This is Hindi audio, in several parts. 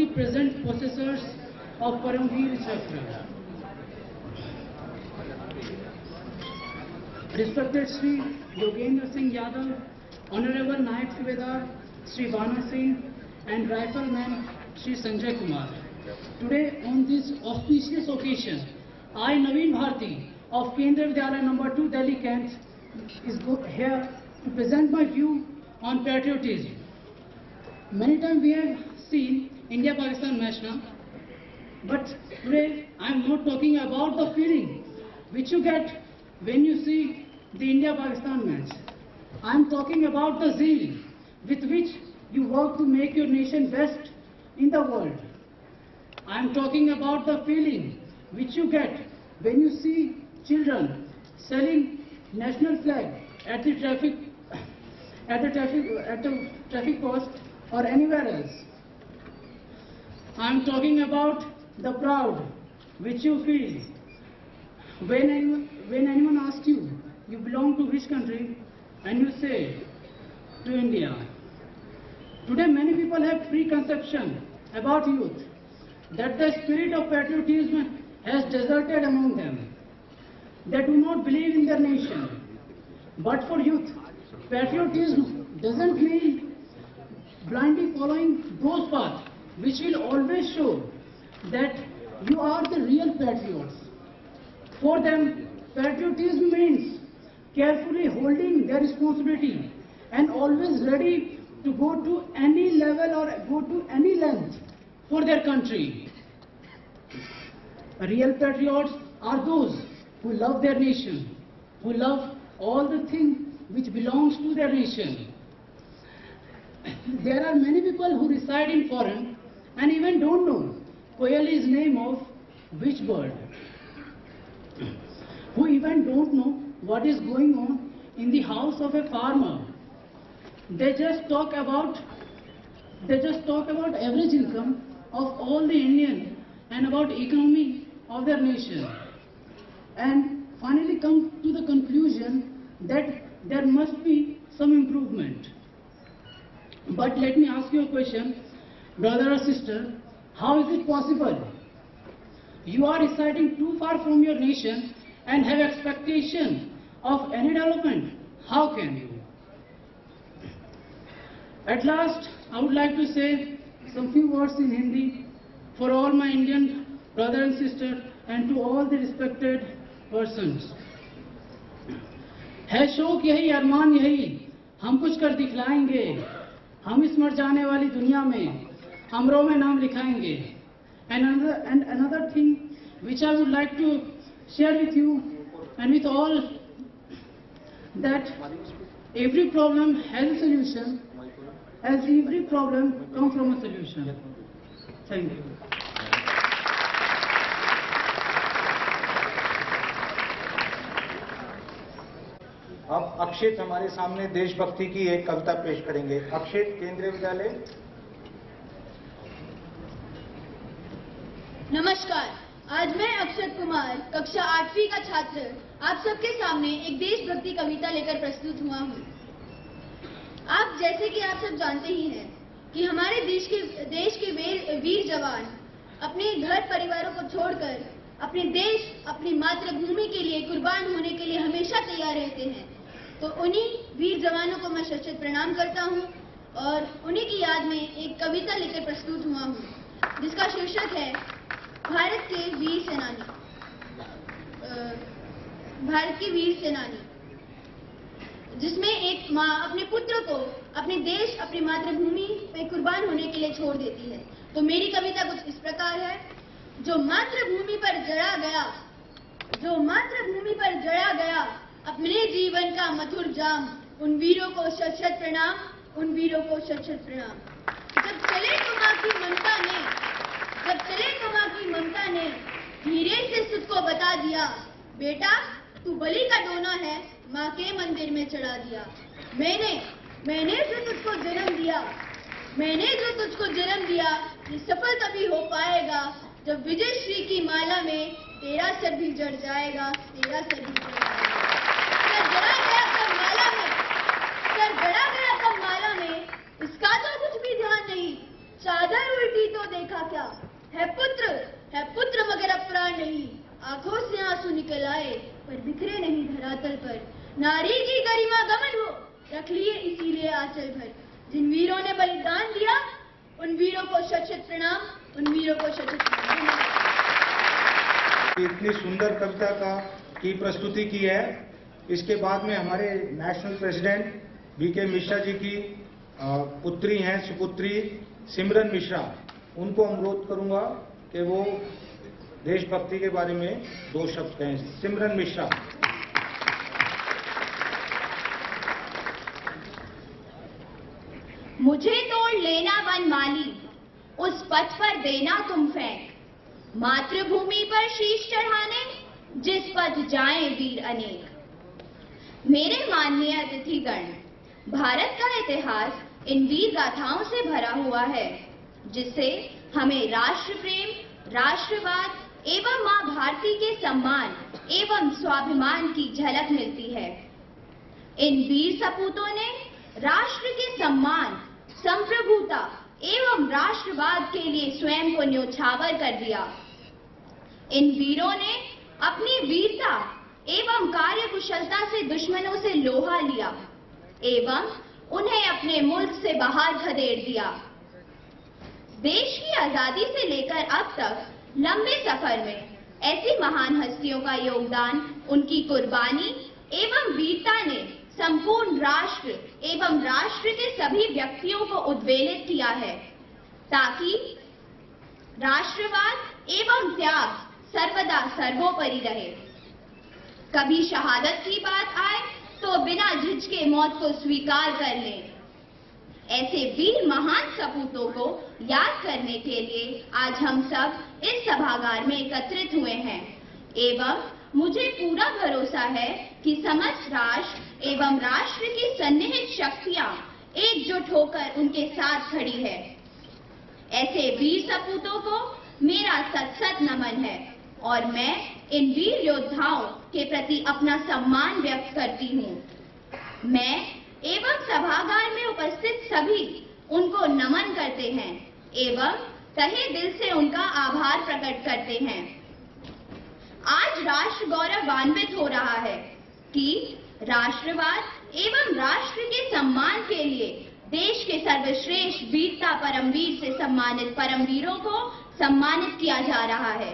the present possessors of Paramveer Chakra. Respected Sri Yogendra Singh Yadav, Honorable Naik Subedar Sri Bana Singh, and Rifleman Sri Sanjay Kumar. Today, on this auspicious occasion, I, Naveen Bharti of Kendriya Vidyalaya No. 2 Delhi Kent, is here to present my view on patriotism. Many times we have seen India-Pakistan match now, but today I am not talking about the feeling which you get when you see the India-Pakistan match. I am talking about the zeal with which you work to make your nation best in the world. I am talking about the feeling which you get when you see children selling national flag at the traffic post or anywhere else. I am talking about the proud which you feel when anyone asks you, you belong to which country, and you say, to India. Today many people have preconception about youth, that the spirit of patriotism has deserted among them. They do not believe in their nation. But for youth, patriotism doesn't mean blindly following those paths which will always show that you are the real patriots. For them, patriotism means carefully holding their responsibility and always ready to go to any level or go to any length for their country. Real patriots are those who love their nation, who love all the things which belongs to their nation. There are many people who reside in foreign and even don't know Koyal is name of which bird, who even don't know what is going on in the house of a farmer. They just talk about average income of all the Indian and about economy of their nation, and finally come to the conclusion that there must be some improvement. But let me ask you a question, brother or sister, how is it possible? You are residing too far from your nation and have expectation of any development. How can you? At last, I would like to say some few words in Hindi for all my Indian brother and sister and to all the respected persons. है शौक यही, अरमान यही, हम कुछ कर दिखलाएंगे, हम इस मर जाने वाली दुनिया में अमरों में नाम लिखाएंगे. And another thing which I would like to share with you and with all, that every problem has a solution, as every problem comes from a solution. Thank you. अब अक्षित हमारे सामने देशभक्ति की एक कविता पेश करेंगे. अक्षित, केंद्रीय विद्यालय. नमस्कार, आज मैं अक्षत कुमार कक्षा 8वीं का छात्र आप सबके सामने एक देशभक्ति कविता लेकर प्रस्तुत हुआ हूँ. आप जैसे कि आप सब जानते ही हैं कि हमारे देश के वीर जवान अपने घर परिवारों को छोड़कर अपने देश, अपनी मातृभूमि के लिए कुर्बान होने के लिए हमेशा तैयार रहते हैं. तो उन्हीं वीर जवानों को मैं शत-शत प्रणाम करता हूं और उन्हीं की याद में एक कविता लेकर प्रस्तुत हुआ हूं, जिसका शीर्षक है भारत के वीर सेनानी. भारत के वीर सेनानी, जिसमें एक माँ अपने पुत्र को अपने देश, अपनी मातृभूमि पे कुर्बान होने के लिए छोड़ देती है. तो मेरी कविता कुछ इस प्रकार है. जो मातृभूमि पर जड़ा गया, जो मातृभूमि पर जड़ा गया, अपने जीवन का मधुर जाम, उन वीरों को शत-शत प्रणाम, उन वीरों को शत-शत प्रणाम. जब चले तो माँ की ममता ने, जब चले तो माँ की ममता ने धीरे से सुध को बता दिया, बेटा तू बलि का दोना है, माँ के मंदिर में चढ़ा दिया. मैंने जो तुझको जन्म दिया, मैंने जो तुझको जन्म दिया, ये सफल तभी हो पाएगा जब विजय श्री की माला में तेरा सर भी जड़ जाएगा, तेरा सर भी जड़ जाएगा. सर जड़ा गया तब माला में, सर जड़ा गया तब माला में, इसका तो कुछ भी ध्यान नहीं. चादर उल्टी तो देखा क्या, है पुत्र मगर अब प्राण नहीं। आंखों से आंसू निकल आए पर बिखरे नहीं धरातल पर। नारी की गरिमा गमन हो, रख लिए इसीलिए आंचल भर। जिन वीरों ने बलिदान दिया उन वीरों को शत शत प्रणाम, उन वीरों को शत शत प्रणाम। इतनी सुंदर कविता की प्रस्तुति की है। इसके बाद में हमारे national president BK Mishra ji की पुत्री हैं, सुपुत्री सिमरन मिश्रा, उनको अनुरोध करूंगा कि वो देशभक्ति के बारे में 2 शब्द कहें। सिमरन मिश्रा। मुझे तोड़ लेना वनमाली, उस पथ पर देना तुम फेंक, मातृभूमि पर शीश चढ़ाने जिस पथ जाएं वीर अनेक। मेरे माननीय अतिथिगण, भारत का इतिहास इन वीर गाथाओं से भरा हुआ है, जिससे हमें राष्ट्र प्रेम, राष्ट्रवाद एवं मां भारती के सम्मान एवं स्वाभिमान की झलक मिलती है। इन वीर सपूतों ने राष्ट्र के सम्मान, संप्रभुता एवं राष्ट्रवाद के लिए स्वयं को न्योछावर कर दिया। इन वीरों ने अपनी वीरता एवं कार्यकुशलता से दुश्मनों से लोहा लिया एवं उन्हें अपने मुल्क से बाहर खदेड़ दिया। देश की आजादी से लेकर अब तक लंबे सफर में ऐसी महान हस्तियों का योगदान, उनकी कुर्बानी एवं वीरता ने संपूर्ण राष्ट्र एवं राष्ट्र के सभी व्यक्तियों को उद्वेलित किया है, ताकि राष्ट्रवाद एवं त्याग सर्वदा सर्वोपरि रहे। कभी शहादत की बात आए तो बिना झिझके मौत को स्वीकार कर लें। ऐसे वीर महान सपूतों को याद करने के लिए आज हम सब इस सभागार में एकत्रित हुए हैं एवं मुझे पूरा भरोसा है कि समस्त राष्ट्र एवं राष्ट्र की सन्निहित शक्तियां एकजुट होकर उनके साथ खड़ी है। ऐसे वीर सपूतों को मेरा सत सत नमन है और मैं इन वीर योद्धाओं के प्रति अपना सम्मान व्यक्त करती हूँ। मैं एवं सभागार में उपस्थित सभी उनको नमन करते हैं एवं तहे दिल से उनका आभार प्रकट करते हैं। आज राष्ट्र गौरवान्वित हो रहा है कि राष्ट्रवाद एवं राष्ट्र के सम्मान के लिए देश के सर्वश्रेष्ठ वीरता परमवीर से सम्मानित परमवीरों को सम्मानित किया जा रहा है।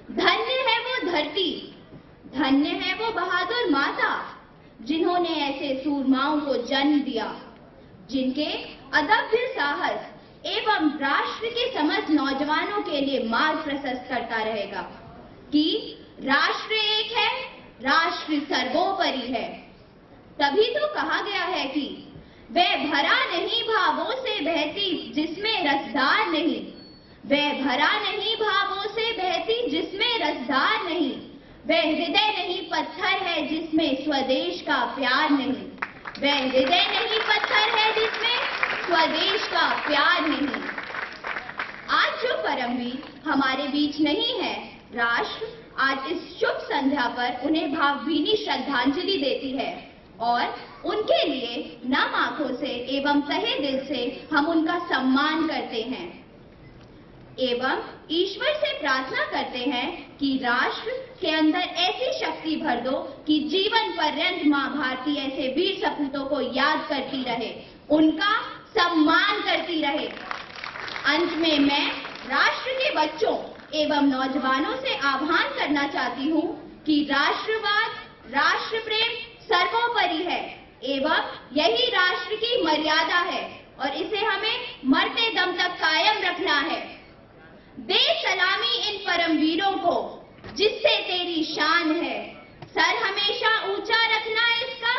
धन्य है वो धरती, धन्य है वो बहादुर माता, जिन्होंने ऐसे सूरमाओं को जन्म दिया, जिनके अदम्य साहस एवं राष्ट्र के समस्त नौजवानों के लिए मार्ग प्रशस्त करता रहेगा कि राष्ट्र एक है, राष्ट्र सर्वोपरि है। तभी तो कहा गया है कि वह भरा नहीं भावों से बहती जिसमें रसदार नहीं, वह भरा नहीं भावों से बहती जिसमें रसदार नहीं, वह हृदय नहीं पत्थर है जिसमें स्वदेश का प्यार नहीं, वह हृदय नहीं पत्थर है जिसमें स्वदेश का प्यार नहीं। आज जो परमवीर हमारे बीच नहीं है, राष्ट्र आज इस शुभ संध्या पर उन्हें भावभीनी श्रद्धांजलि देती है और उनके लिए नम आंखों से एवं तहे दिल से हम उनका सम्मान करते हैं एवं ईश्वर से प्रार्थना करते हैं कि राष्ट्र के अंदर ऐसी शक्ति भर दो कि जीवन पर्यंत मां भारती ऐसे वीर सपूतों को याद करती रहे, उनका सम्मान करती रहे। अंत में मैं राष्ट्र के बच्चों एवं नौजवानों से आह्वान करना चाहती हूँ कि राष्ट्रवाद, राष्ट्र प्रेम सर्वोपरि है एवं यही राष्ट्र की मर्यादा है और इसे हमें मरते दम तक कायम रखना है। दे सलामी इन परमवीरों को जिससे तेरी शान है, सर हमेशा ऊंचा रखना इसका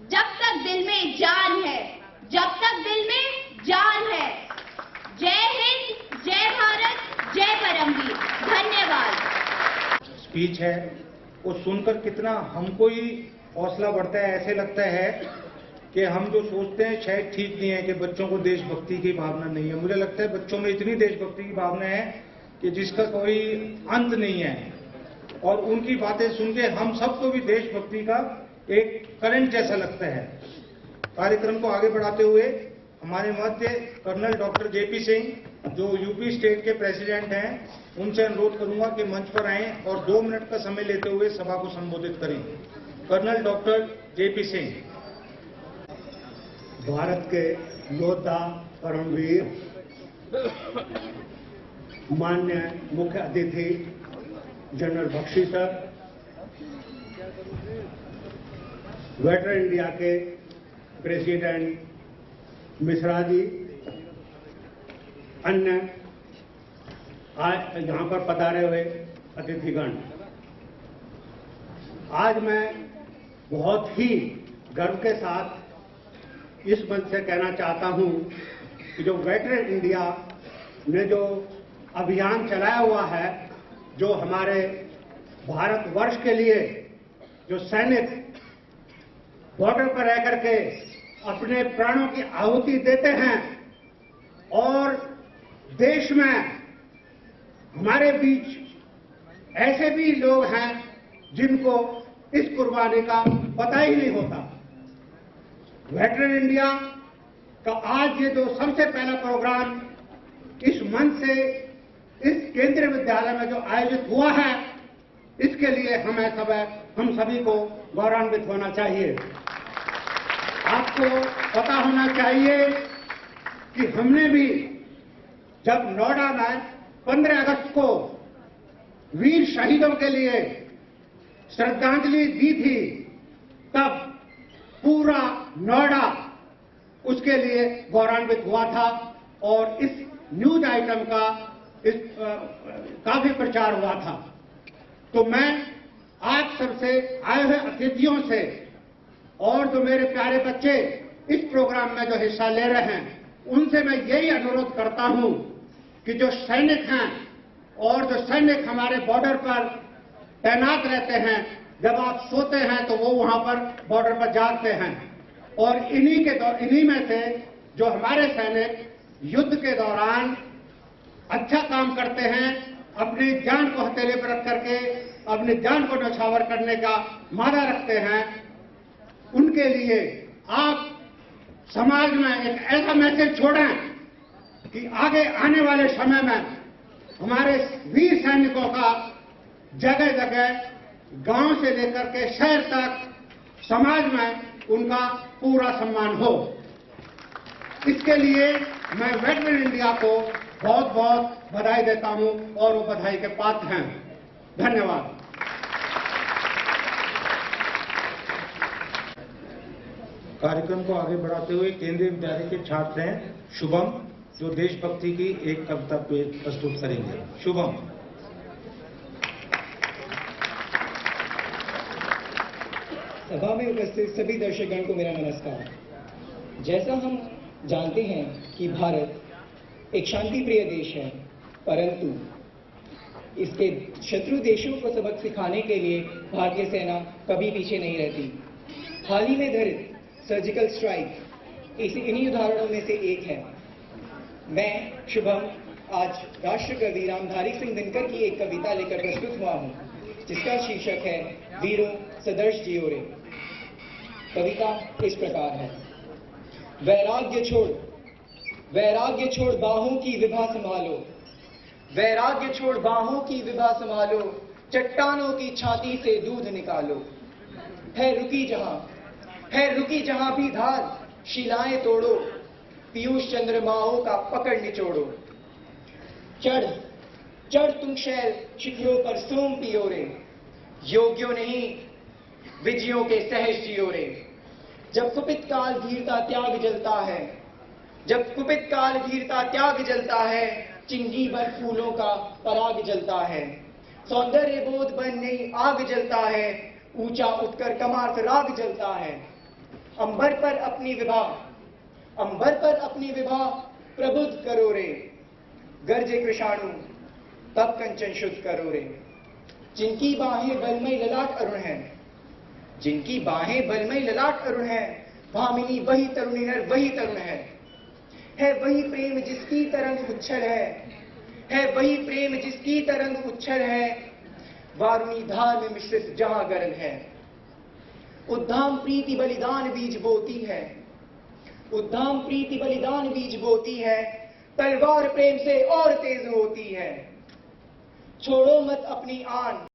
जब तक दिल में जान है, जब तक दिल में जान है। जय हिंद, जय भारत, जय परमवीर। धन्यवाद। स्पीच है वो सुनकर कितना हमको ही हौसला बढ़ता है। ऐसे लगता है कि हम जो सोचते हैं शायद ठीक नहीं है कि बच्चों को देशभक्ति की भावना नहीं है। मुझे लगता है बच्चों में इतनी देशभक्ति की भावना है कि जिसका कोई अंत नहीं है और उनकी बातें सुन के हम सबको भी देशभक्ति का एक करंट जैसा लगता है। कार्यक्रम को आगे बढ़ाते हुए हमारे मध्य कर्नल डॉक्टर जेपी सिंह जो यूपी स्टेट के प्रेसिडेंट हैं, उनसे अनुरोध करूंगा कि मंच पर आएं और 2 मिनट का समय लेते हुए सभा को संबोधित करें। Colonel doctor JP Singh. Bharat के योद्धा, परमवीर, माननीय मुख्य अतिथि general Bakshi sir, veteran India के प्रेसिडेंट मिश्रा जी, अन्य आज यहाँ पर पधारे हुए अतिथिगण, आज मैं बहुत ही गर्व के साथ इस मंच से कहना चाहता हूँ कि जो वेटरन इंडिया ने जो अभियान चलाया हुआ है, जो हमारे भारतवर्ष के लिए जो सैनिक बॉर्डर पर रह करके अपने प्राणों की आहुति देते हैं और देश में हमारे बीच ऐसे भी लोग हैं जिनको इस कुर्बानी का पता ही नहीं होता। वेटरन इंडिया का आज ये जो सबसे पहला प्रोग्राम इस मंच से इस केंद्रीय विद्यालय में जो आयोजित हुआ है, इसके लिए हम सभी को गौरवान्वित होना चाहिए। आपको पता होना चाहिए कि हमने भी जब नोएडा में 15 अगस्त को वीर शहीदों के लिए श्रद्धांजलि दी थी, तब पूरा नोएडा उसके लिए गौरवान्वित हुआ था और इस न्यूज आइटम का काफी प्रचार हुआ था। तो मैं आप सबसे आए हुए अतिथियों से और जो मेरे प्यारे बच्चे इस प्रोग्राम में जो हिस्सा ले रहे हैं, उनसे मैं यही अनुरोध करता हूं कि जो सैनिक हैं और जो सैनिक हमारे बॉर्डर पर तैनात रहते हैं, जब आप सोते हैं तो वो वहां पर बॉर्डर पर जागते हैं और इन्हीं में से जो हमारे सैनिक युद्ध के दौरान अच्छा काम करते हैं, अपनी जान को हथेली पर रख करके अपनी जान को न्यौछावर करने का मादा रखते हैं, उनके लिए आप समाज में एक ऐसा मैसेज छोड़ें कि आगे आने वाले समय में हमारे वीर सैनिकों का जगह जगह गांव से लेकर के शहर तक समाज में उनका पूरा सम्मान हो। इसके लिए मैं वेटरन इंडिया को बहुत बहुत बधाई देता हूं और वो बधाई के पात्र हैं। धन्यवाद। कार्यक्रम को आगे बढ़ाते हुए केंद्रीय विद्यालय के छात्र हैं शुभम, जो देशभक्ति की एक कविता प्रस्तुत करेंगे। शुभम। सभा में उपस्थित सभी दर्शकगण को मेरा नमस्कार। जैसा हम जानते हैं कि भारत एक शांति प्रिय देश है, परंतु इसके शत्रु देशों को सबक सिखाने के लिए भारतीय सेना कभी पीछे नहीं रहती। हाल ही में धरित सर्जिकल स्ट्राइक इन्हीं उदाहरणों में से एक है। मैं शुभम आज राष्ट्रकवि रामधारी सिंह दिनकर की एक कविता लेकर प्रस्तुत हुआ हूं, जिसका शीर्षक है वीरों सदर्श जियो रे। कविता इस प्रकार है। वैराग्य छोड़ बाहों की विभा संभालो, वैराग्य छोड़ बाहों की विभा संभालो, चट्टानों की छाती से दूध निकालो। है रुकी जहां भी धार, शिलाएं तोड़ो, पीयूष चंद्रमाओं का पकड़ निचोड़ो। चढ़ तुम शैल शिखरों पर सोम पियो रे, योग्यों नहीं विजयों के सहज जियो रे। जब कुपित काल धीरता त्याग जलता है, चिंगी बर फूलों का पराग जलता है। सौंदर्य बोध बन नई आग जलता है, ऊंचा उठकर कमार राग जलता है। अंबर पर अपनी विभा प्रबुद्ध करो रे, गर्जे कृषाणु तब कंचन शुद्ध करो रे। जिनकी बाहें बलमय ललाट अरुण है, भामिनी वही तरुणी नर वही तरुण है। वही प्रेम जिसकी तरंग उच्छल है, वारुणी धार में मिश्रित जहां गरल है। उद्दाम प्रीति बलिदान बीज बोती है, उद्दाम प्रीति बलिदान बीज बोती है, तलवार प्रेम से और तेज होती है। छोड़ो मत अपनी आन,